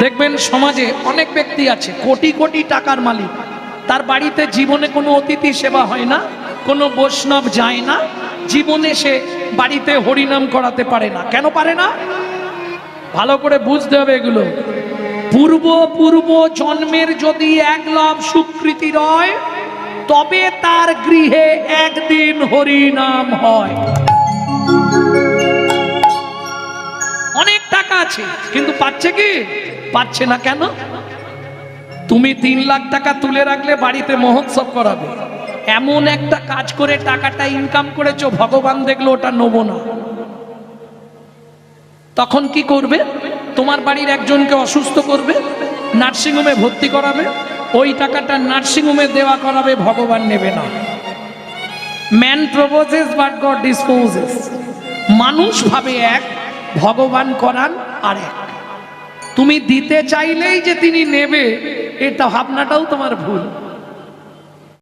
দেখবেন সমাজে অনেক ব্যক্তি আছে কোটি কোটি টাকার মালিক, তার বাড়িতে জীবনে কোনো অতিথি সেবা হয় না, কোনো বৈষ্ণব যায় না, জীবনে সে বাড়িতে হরিনাম করাতে পারে না। কেন পারে না? ভালো করে বুঝতে হবে এগুলো। পূর্ব জন্মের যদি একলভ সুকৃতি রয়, তবে তার গৃহে একদিন হরিনাম হয়। অনেক টাকা আছে কিন্তু পাচ্ছে কি? পাচ্ছে না। কেন? তুমি 3 লাখ টাকা তুলে রাখলে বাড়িতে মহোৎসব করাবে, এমন একটা কাজ করে টাকাটা ইনকাম করেছো, ভগবান দেখলো ওটা নেবো না, তখন কি করবে? তোমার বাড়ির একজনকে অসুস্থ করবে, নার্সিংহোমে ভর্তি করাবে, ওই টাকাটা নার্সিংহোমে দেওয়া করাবে, ভগবান নেবে না। Man proposes but god disposes. মানুষ ভাবে এক, ভগবান করান আর এক। তুমি দিতে চাইলেই যে তিনি নেবে, এটা ভাবনাটাও তোমার ভুল।